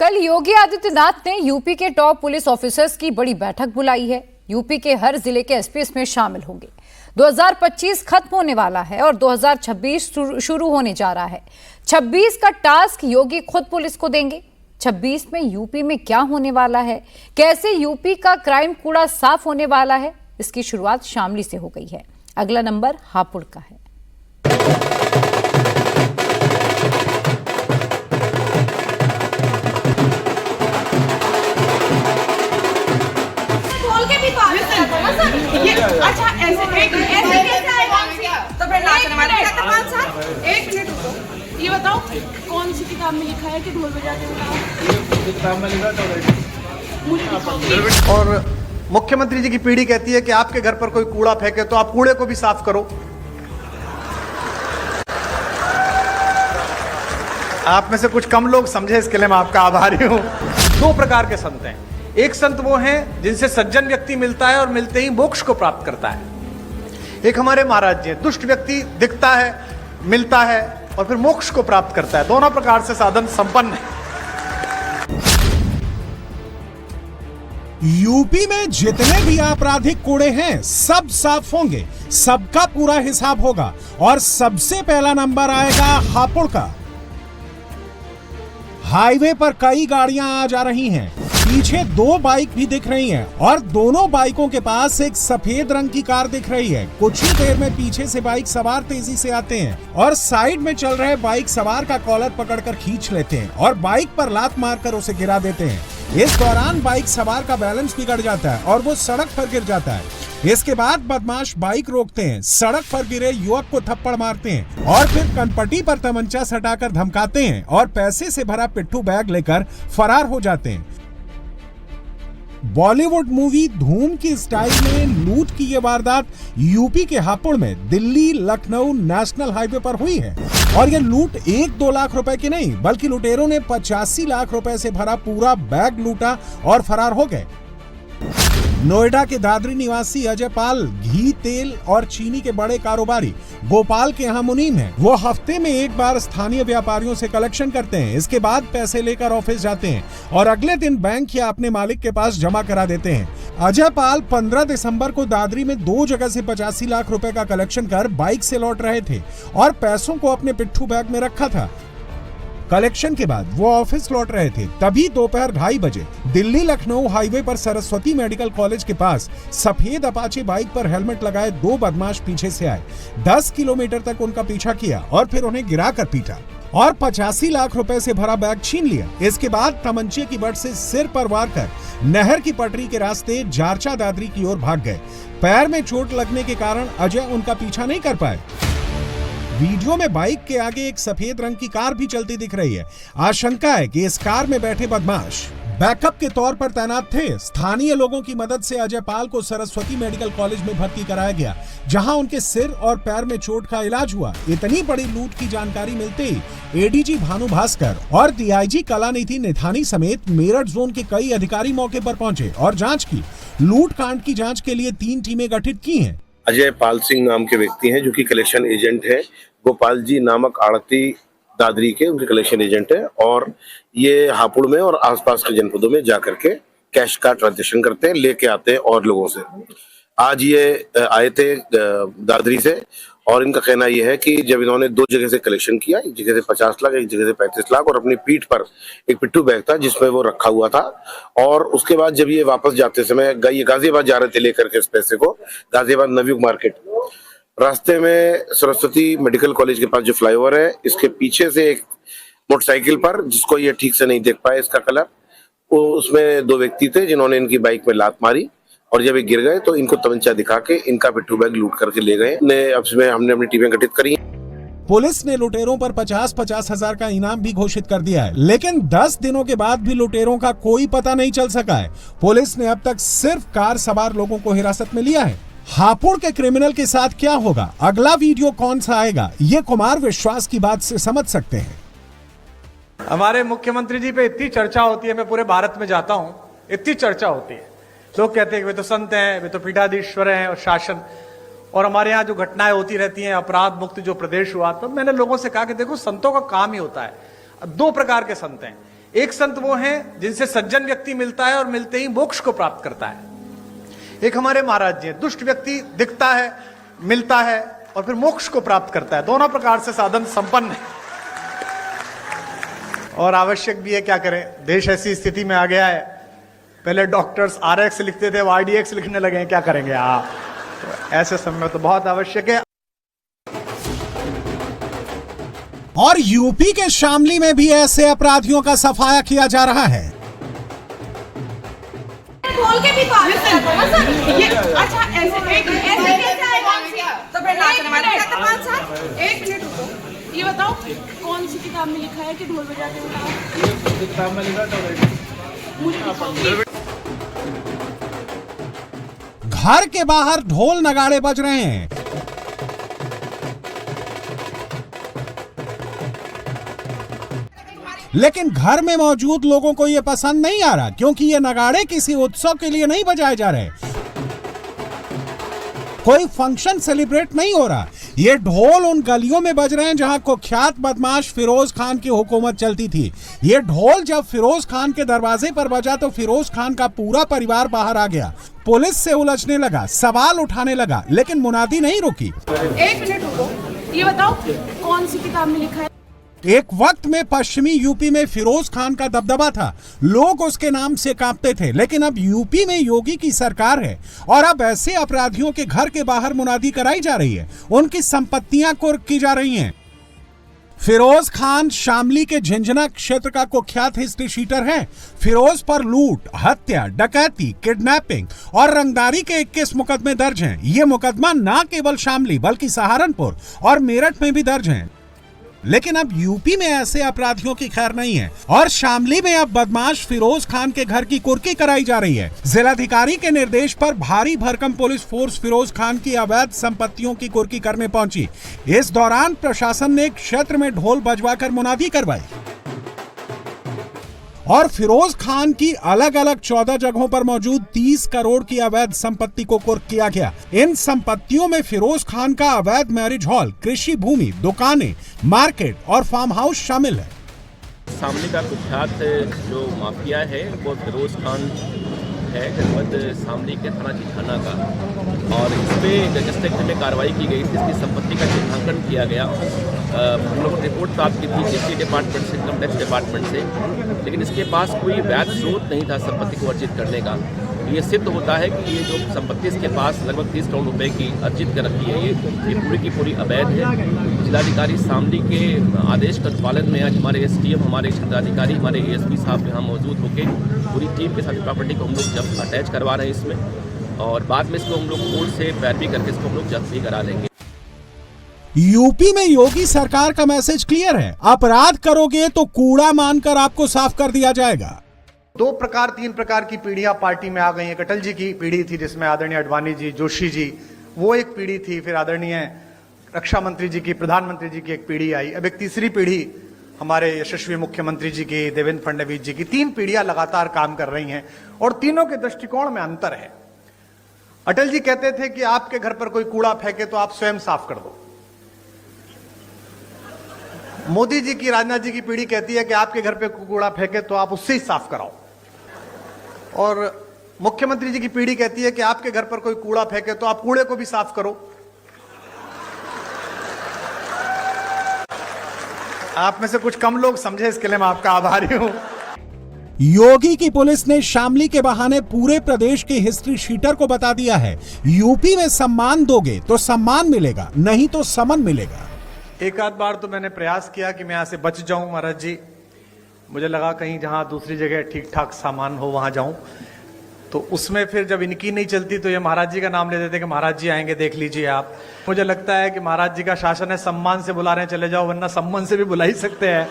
कल योगी आदित्यनाथ ने यूपी के टॉप पुलिस ऑफिसर्स की बड़ी बैठक बुलाई है। यूपी के हर जिले के एसपी इसमें शामिल होंगे। 2025 खत्म होने वाला है और 2026 शुरू होने जा रहा है। 26 का टास्क योगी खुद पुलिस को देंगे। 26 में यूपी में क्या होने वाला है, कैसे यूपी का क्राइम कूड़ा साफ होने वाला है, इसकी शुरुआत शामली से हो गई है। अगला नंबर हापुड़ का है। अच्छा ऐसे कैसे आएगा? तो फिर नाचने वाले का 5 साल। एक मिनट रुको, ये बताओ कौन सी किताब में लिखा है कि ढोल बजाते हुए किताब में लिखा था। और मुख्यमंत्री जी की पीढ़ी कहती है कि आपके घर पर कोई कूड़ा फेंके तो आप कूड़े को भी साफ करो। आप में से कुछ कम लोग समझे, इसके लिए मैं आपका आभारी हूं। 2 प्रकार के संत हैं। एक संत वो हैं जिनसे सज्जन व्यक्ति मिलता है और मिलते ही मोक्ष को प्राप्त करता है। एक हमारे महाराज जी हैं, दुष्ट व्यक्ति दिखता है, मिलता है और फिर मोक्ष को प्राप्त करता है। दोनों प्रकार से साधन संपन्न है। यूपी में जितने भी आपराधिक कूड़े हैं सब साफ होंगे, सबका पूरा हिसाब होगा और सबसे पहला नंबर आएगा हापुड़ का। हाईवे पर कई गाड़ियां आ जा रही हैं, पीछे 2 बाइक भी दिख रही हैं और दोनों बाइकों के पास एक सफेद रंग की कार दिख रही है। कुछ ही देर में पीछे से बाइक सवार तेजी से आते हैं और साइड में चल रहे बाइक सवार का कॉलर पकड़कर खींच लेते हैं और बाइक पर लात मारकर उसे गिरा देते हैं। इस दौरान बाइक सवार का बैलेंस बिगड़ जाता है और वो सड़क पर गिर जाता है। इसके बाद बदमाश बाइक रोकते हैं, सड़क पर गिरे युवक को थप्पड़ मारते हैं और फिर कनपटी पर तमंचा सटाकर धमकाते हैं और पैसे से भरा पिट्ठू बैग लेकर फरार हो जाते हैं। बॉलीवुड मूवी धूम की स्टाइल में लूट की यह वारदात यूपी के हापुड़ में दिल्ली लखनऊ नेशनल हाईवे पर हुई है और यह लूट 1-2 लाख रुपए की नहीं बल्कि लुटेरों ने 85 लाख रुपए से भरा पूरा बैग लूटा और फरार हो गए। नोएडा के दादरी निवासी अजय पाल घी, तेल और चीनी के बड़े कारोबारी गोपाल के यहाँ मुनीम हैं। वो हफ्ते में एक बार स्थानीय व्यापारियों से कलेक्शन करते हैं, इसके बाद पैसे लेकर ऑफिस जाते हैं और अगले दिन बैंक या अपने मालिक के पास जमा करा देते हैं। अजय पाल 15 दिसंबर को दादरी में 2 जगह से 85 लाख रुपए का कलेक्शन कर बाइक से लौट रहे थे और पैसों को अपने पिट्ठू बैग में रखा था। कलेक्शन के बाद वो ऑफिस लौट रहे थे, तभी दोपहर 2:30 बजे दिल्ली लखनऊ हाईवे पर सरस्वती मेडिकल कॉलेज के पास सफेद अपाचे बाइक पर हेलमेट लगाए 2 बदमाश पीछे से आए। 10 किलोमीटर तक उनका पीछा किया और फिर उन्हें गिराकर पीटा और 85 लाख रुपए से भरा बैग छीन लिया। इसके बाद तमंचे की बट से सिर पर वार कर नहर की पटरी के रास्ते जारचा दादरी की ओर भाग गए। पैर में चोट लगने के कारण अजय उनका पीछा नहीं कर पाए। वीडियो में बाइक के आगे एक सफेद रंग की कार भी चलती दिख रही है। आशंका है कि इस कार में बैठे बदमाश बैकअप के तौर पर तैनात थे। स्थानीय लोगों की मदद से अजय पाल को सरस्वती मेडिकल कॉलेज में भर्ती कराया गया, जहां उनके सिर और पैर में चोट का इलाज हुआ। इतनी बड़ी लूट की जानकारी मिलते ही एडीजी भानु भास्कर और डीआईजी कलानिधि निथानी समेत मेरठ जोन के कई अधिकारी मौके पर पहुंचे और जांच की। लूट कांड की जांच के लिए 3 टीमें गठित की हैं। अजय पाल सिंह नाम के व्यक्ति हैं जो कि कलेक्शन एजेंट है। गोपाल जी नामक आड़ती दादरी के उनके कलेक्शन एजेंट है और ये हापुड़ में और आसपास के जनपदों में जाकर के कैश का ट्रांजेक्शन करते हैं, लेके आते हैं और लोगों से। आज ये आए थे दादरी से और इनका कहना यह है कि जब इन्होंने 2 जगह से कलेक्शन किया, एक जगह से 50 लाख, एक जगह से 35 लाख और अपनी पीठ पर एक पिट्ठू बैग था जिसमें वो रखा हुआ था। और उसके बाद जब ये वापस जाते समय ये गाजियाबाद जा रहे थे लेकर के इस पैसे को, गाजियाबाद नवयुग मार्केट, रास्ते में सरस्वती मेडिकल कॉलेज के पास जो फ्लाईओवर है, इसके पीछे से एक मोटरसाइकिल पर, जिसको ये ठीक से नहीं देख पाए इसका कलर, वो उसमें 2 व्यक्ति थे जिन्होंने इनकी बाइक में लात मारी और जब ये गिर गए तो इनको तमंचा दिखा के इनका पिट्ठू बैग लूट करके ले गए। हमने अपनी टीमें गठित करी। पुलिस ने लुटेरों पर 50-50 हजार का इनाम भी घोषित कर दिया है, लेकिन 10 दिनों के बाद भी लुटेरों का कोई पता नहीं चल सका है। पुलिस ने अब तक सिर्फ कार सवार लोगों को हिरासत में लिया है। हापुड़ के क्रिमिनल के साथ क्या होगा, अगला वीडियो कौन सा आएगा, ये कुमार विश्वास की बात से समझ सकते हैं। हमारे मुख्यमंत्री जी पे इतनी चर्चा होती है, मैं पूरे भारत में जाता हूं, इतनी चर्चा होती है। लोग कहते हैं कि वे तो संत हैं, वे तो पीठाधीश्वर हैं और शासन, और हमारे यहाँ जो घटनाएं होती रहती हैं, अपराध मुक्त जो प्रदेश हुआ, तो मैंने लोगों से कहा कि देखो संतों का काम ही होता है। 2 प्रकार के संत हैं। एक संत वो हैं जिनसे सज्जन व्यक्ति मिलता है और मिलते ही मोक्ष को प्राप्त करता है। एक हमारे महाराज जी हैं, दुष्ट व्यक्ति दिखता है, मिलता है और फिर मोक्ष को प्राप्त करता है। दोनों प्रकार से साधन संपन्न है और आवश्यक भी है। क्या करें, देश ऐसी स्थिति में आ गया है। पहले डॉक्टर्स RX लिखते थे, वो RDX लिखने लगे हैं। क्या करेंगे आप? तो ऐसे समय में तो बहुत आवश्यक है। और यूपी के शामली में भी ऐसे अपराधियों का सफाया किया जा रहा है। बोल के भी बात करते हो ना सर। ये अच्छा ऐसे कैसे आएगा? तो फिर नाचने वाले क्या था 5 साल? 1 मिनट रुको, ये बताओ कौन सी किताब में लिखा है कि ढोल बजाते हो? किताब में लिखा था मुझे दिखाओ। घर के बाहर ढोल नगाड़े बज रहे हैं। लेकिन घर में मौजूद लोगों को यह पसंद नहीं आ रहा, क्योंकि ये नगाड़े किसी उत्सव के लिए नहीं बजाए जा रहे, कोई फंक्शन सेलिब्रेट नहीं हो रहा। ये ढोल उन गलियों में बज रहे हैं जहां कुख्यात बदमाश फिरोज खान की हुकूमत चलती थी। ये ढोल जब फिरोज खान के दरवाजे पर बजा तो फिरोज खान का पूरा परिवार बाहर आ गया, पुलिस से उलझने लगा, सवाल उठाने लगा, लेकिन मुनादी नहीं रुकी। 1 मिनट रुको, ये बताओ कौन सी किताब में लिखा है? एक वक्त में पश्चिमी यूपी में फिरोज खान का दबदबा था, लोग उसके नाम से कांपते थे। लेकिन अब यूपी में योगी की सरकार है और अब ऐसे अपराधियों के घर के बाहर मुनादी कराई जा रही है, उनकी संपत्तियां कुर्क की जा रही हैं। फिरोज खान शामली के झंझना क्षेत्र का कुख्यात हिस्ट्री शीटर है। फिरोज पर लूट, हत्या, डकैती, किडनैपिंग और रंगदारी के 21 मुकदमे दर्ज हैं। ये मुकदमा न केवल शामली बल्कि सहारनपुर और मेरठ में भी दर्ज हैं। लेकिन अब यूपी में ऐसे अपराधियों की खैर नहीं है और शामली में अब बदमाश फिरोज खान के घर की कुर्की कराई जा रही है। जिलाधिकारी के निर्देश पर भारी भरकम पुलिस फोर्स फिरोज खान की अवैध संपत्तियों की कुर्की करने पहुंची। इस दौरान प्रशासन ने क्षेत्र में ढोल बजवाकर मुनादी करवाई और फिरोज खान की अलग अलग 14 जगहों पर मौजूद 30 करोड़ की अवैध संपत्ति को कुर्क किया गया। इन संपत्तियों में फिरोज खान का अवैध मैरिज हॉल, कृषि भूमि, दुकानें, मार्केट और फार्म हाउस शामिल है। शामली का कुख्यात जो माफिया है वो फिरोज खान है, जनपद शामली के थाना चिठाना का, और इस पे जस्टिस में कार्रवाई की गई थी। इसकी संपत्ति का चिन्हांकन किया गया। हम लोगों ने रिपोर्ट प्राप्त की थी कृषि डिपार्टमेंट से, इनकम टैक्स डिपार्टमेंट से, लेकिन इसके पास कोई वैध स्रोत नहीं था संपत्ति को अर्जित करने का। ये सिद्ध होता है कि ये जो संपत्ति इसके पास लगभग 30 करोड़ रुपए की अर्जित कर रखी है, ये पूरी की पूरी अवैध है। जिलाधिकारी शामली के आदेश का पालन में आज हमारे SDM, हमारे क्षेत्राधिकारी, हमारे ASP साहब यहाँ मौजूद होकर पूरी टीम के साथ प्रॉपर्टी को हम लोग जब्त अटैच करवा रहे हैं इसमें, और बाद में इसको हम लोग कोर्ट से पैरवी करके इसको हम लोग जब्त भी करा लेंगे। यूपी में योगी सरकार का मैसेज क्लियर है, अपराध करोगे तो कूड़ा मानकर आपको साफ कर दिया जाएगा। 3 प्रकार की पीढ़ियां पार्टी में आ गई हैं। अटल जी की पीढ़ी थी जिसमें आदरणीय अडवाणी जी, जोशी जी, वो एक पीढ़ी थी। फिर आदरणीय रक्षा मंत्री जी की, प्रधानमंत्री जी की एक पीढ़ी आई। अब एक तीसरी पीढ़ी हमारे यशस्वी मुख्यमंत्री जी की, देवेंद्र फडणवीस जी की। 3 पीढ़ियां लगातार काम कर रही हैं और तीनों के दृष्टिकोण में अंतर है। अटल जी कहते थे कि आपके घर पर कोई कूड़ा फेंके तो आप स्वयं साफ कर दो। मोदी जी की, राजनाथ जी की पीढ़ी कहती है कि आपके घर पे कूड़ा फेंके तो आप उससे ही साफ कराओ। और मुख्यमंत्री जी की पीढ़ी कहती है कि आपके घर पर कोई कूड़ा फेंके तो आप कूड़े को भी साफ करो। आप में से कुछ कम लोग समझे, इसके लिए मैं आपका आभारी हूं। योगी की पुलिस ने शामली के बहाने पूरे प्रदेश के हिस्ट्री शीटर को बता दिया है, यूपी में सम्मान दोगे तो सम्मान मिलेगा, नहीं तो समन मिलेगा। एक आध बार तो मैंने प्रयास किया कि मैं यहां से बच जाऊं महाराज जी। मुझे लगा कहीं जहां दूसरी जगह ठीक ठाक सामान हो वहां जाऊं, तो उसमें फिर जब इनकी नहीं चलती तो ये महाराज जी का नाम ले देते कि महाराज जी आएंगे, देख लीजिए आप। मुझे लगता है कि महाराज जी का शासन है, सम्मान से बुला रहे हैं चले जाओ, वरना सम्मान से भी बुला ही सकते हैं।